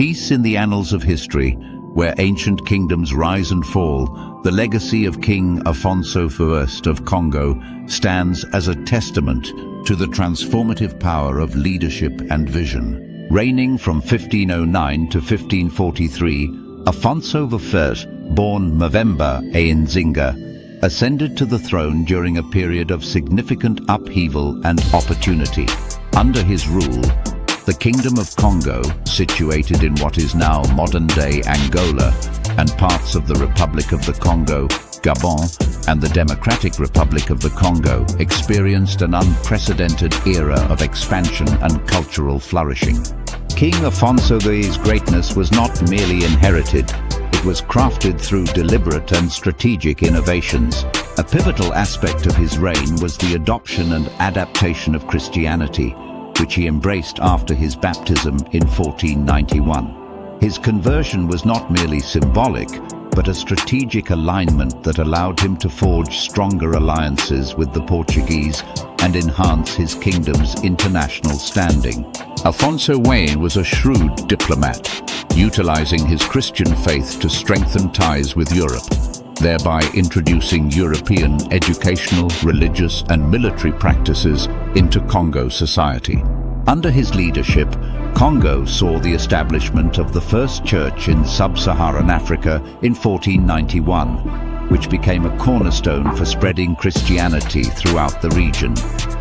Peace in the annals of history, where ancient kingdoms rise and fall, the legacy of King Afonso I of Congo stands as a testament to the transformative power of leadership and vision. Reigning from 1509 to 1543, Afonso I, born Mvemba Nzinga, ascended to the throne during a period of significant upheaval and opportunity. Under his rule, the Kingdom of Kongo, situated in what is now modern-day Angola, and parts of the Republic of the Congo, Gabon, and the Democratic Republic of the Congo, experienced an unprecedented era of expansion and cultural flourishing. King Afonso I's greatness was not merely inherited, it was crafted through deliberate and strategic innovations. A pivotal aspect of his reign was the adoption and adaptation of Christianity, which he embraced after his baptism in 1491. His conversion was not merely symbolic, but a strategic alignment that allowed him to forge stronger alliances with the Portuguese and enhance his kingdom's international standing. Afonso I was a shrewd diplomat, utilizing his Christian faith to strengthen ties with Europe, thereby introducing European educational, religious, and military practices into Congo society. Under his leadership, Congo saw the establishment of the first church in sub-Saharan Africa in 1491, which became a cornerstone for spreading Christianity throughout the region.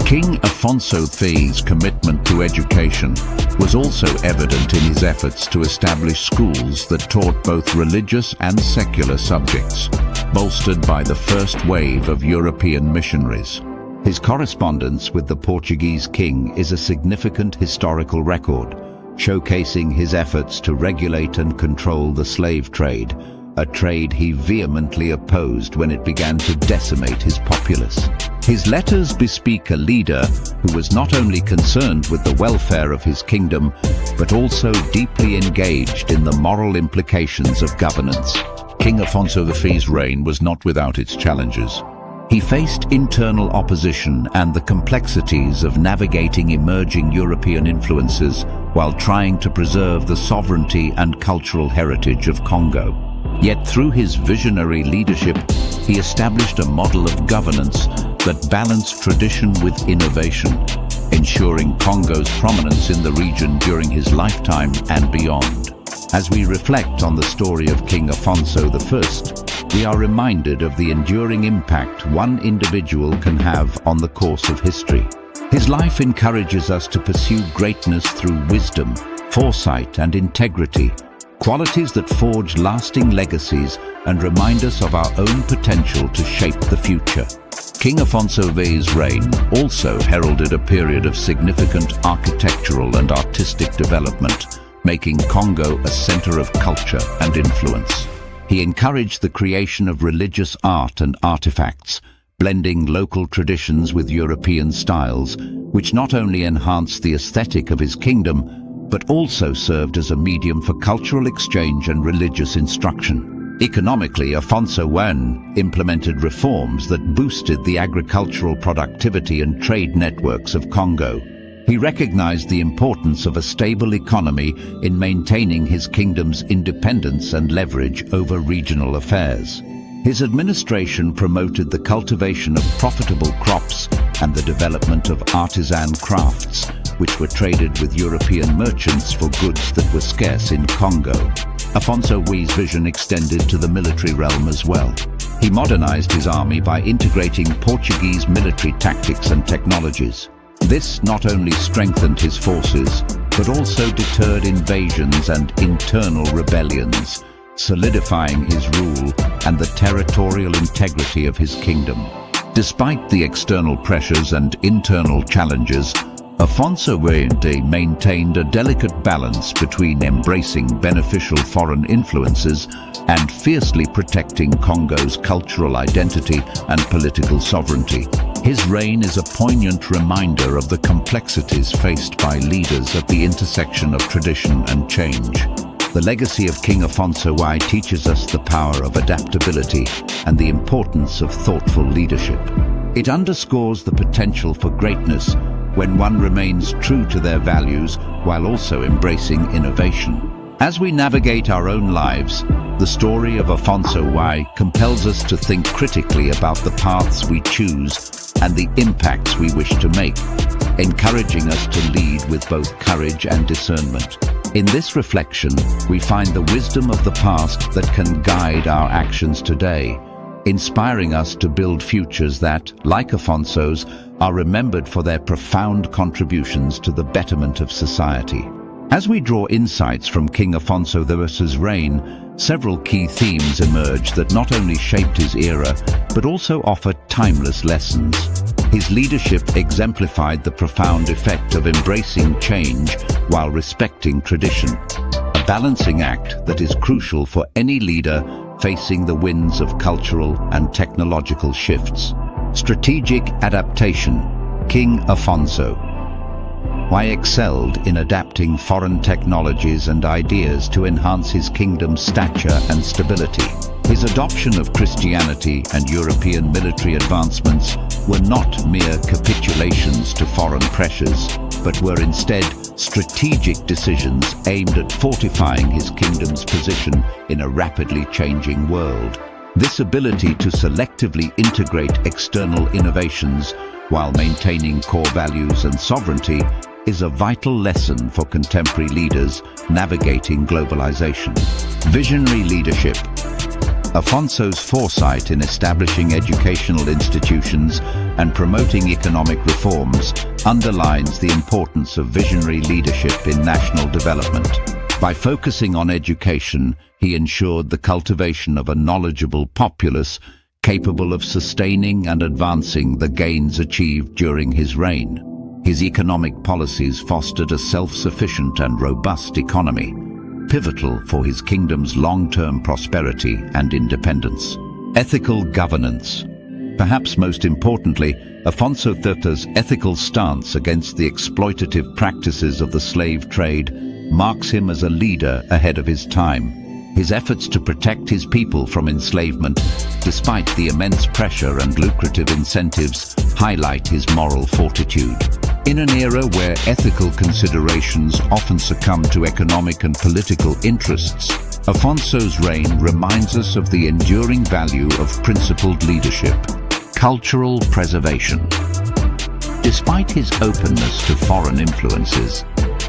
King Afonso I's commitment to education was also evident in his efforts to establish schools that taught both religious and secular subjects, bolstered by the first wave of European missionaries. His correspondence with the Portuguese king is a significant historical record, showcasing his efforts to regulate and control the slave trade, a trade he vehemently opposed when it began to decimate his populace. His letters bespeak a leader who was not only concerned with the welfare of his kingdom, but also deeply engaged in the moral implications of governance. King Afonso I's reign was not without its challenges. He faced internal opposition and the complexities of navigating emerging European influences while trying to preserve the sovereignty and cultural heritage of Congo. Yet through his visionary leadership, he established a model of governance that balanced tradition with innovation, ensuring Congo's prominence in the region during his lifetime and beyond. As we reflect on the story of King Afonso I, we are reminded of the enduring impact one individual can have on the course of history. His life encourages us to pursue greatness through wisdom, foresight, and integrity, qualities that forge lasting legacies and remind us of our own potential to shape the future. King Afonso I's reign also heralded a period of significant architectural and artistic development, making Congo a center of culture and influence. He encouraged the creation of religious art and artifacts, blending local traditions with European styles, which not only enhanced the aesthetic of his kingdom, but also served as a medium for cultural exchange and religious instruction. Economically, Afonso I implemented reforms that boosted the agricultural productivity and trade networks of Congo. He recognized the importance of a stable economy in maintaining his kingdom's independence and leverage over regional affairs. His administration promoted the cultivation of profitable crops and the development of artisan crafts, which were traded with European merchants for goods that were scarce in Congo. Afonso I's vision extended to the military realm as well. He modernized his army by integrating Portuguese military tactics and technologies. This not only strengthened his forces, but also deterred invasions and internal rebellions, solidifying his rule and the territorial integrity of his kingdom. Despite the external pressures and internal challenges, Afonso I maintained a delicate balance between embracing beneficial foreign influences and fiercely protecting Congo's cultural identity and political sovereignty. His reign is a poignant reminder of the complexities faced by leaders at the intersection of tradition and change. The legacy of King Afonso I teaches us the power of adaptability and the importance of thoughtful leadership. It underscores the potential for greatness when one remains true to their values while also embracing innovation. As we navigate our own lives, the story of Afonso I compels us to think critically about the paths we choose and the impacts we wish to make, encouraging us to lead with both courage and discernment. In this reflection, we find the wisdom of the past that can guide our actions today, inspiring us to build futures that, like Afonso's, are remembered for their profound contributions to the betterment of society. As we draw insights from King Afonso I's reign, several key themes emerge that not only shaped his era, but also offer timeless lessons. His leadership exemplified the profound effect of embracing change while respecting tradition, a balancing act that is crucial for any leader facing the winds of cultural and technological shifts. Strategic adaptation. King Afonso I excelled in adapting foreign technologies and ideas to enhance his kingdom's stature and stability. His adoption of Christianity and European military advancements were not mere capitulations to foreign pressures, but were instead strategic decisions aimed at fortifying his kingdom's position in a rapidly changing world. This ability to selectively integrate external innovations while maintaining core values and sovereignty is a vital lesson for contemporary leaders navigating globalization. Visionary leadership. Afonso's foresight in establishing educational institutions and promoting economic reforms underlines the importance of visionary leadership in national development. By focusing on education, he ensured the cultivation of a knowledgeable populace capable of sustaining and advancing the gains achieved during his reign. His economic policies fostered a self-sufficient and robust economy, pivotal for his kingdom's long-term prosperity and independence. Ethical governance. Perhaps most importantly, Afonso III's ethical stance against the exploitative practices of the slave trade marks him as a leader ahead of his time. His efforts to protect his people from enslavement, despite the immense pressure and lucrative incentives, highlight his moral fortitude. In an era where ethical considerations often succumb to economic and political interests, Afonso's reign reminds us of the enduring value of principled leadership. Cultural preservation. Despite his openness to foreign influences,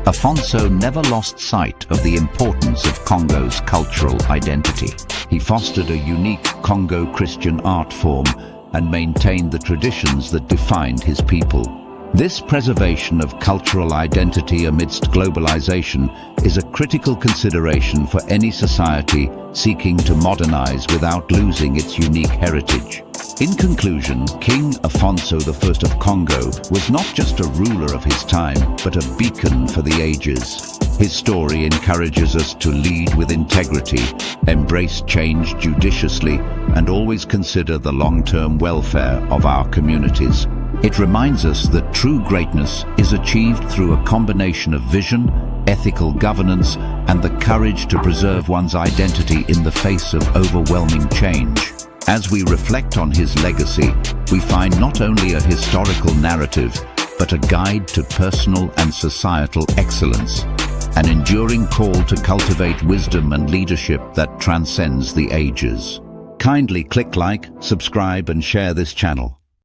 Afonso never lost sight of the importance of Congo's cultural identity. He fostered a unique Congo Christian art form and maintained the traditions that defined his people. This preservation of cultural identity amidst globalization is a critical consideration for any society seeking to modernize without losing its unique heritage. In conclusion, King Afonso I of Congo was not just a ruler of his time, but a beacon for the ages. His story encourages us to lead with integrity, embrace change judiciously, and always consider the long-term welfare of our communities. It reminds us that true greatness is achieved through a combination of vision, ethical governance, and the courage to preserve one's identity in the face of overwhelming change. As we reflect on his legacy, we find not only a historical narrative, but a guide to personal and societal excellence, an enduring call to cultivate wisdom and leadership that transcends the ages. Kindly click like, subscribe, and share this channel.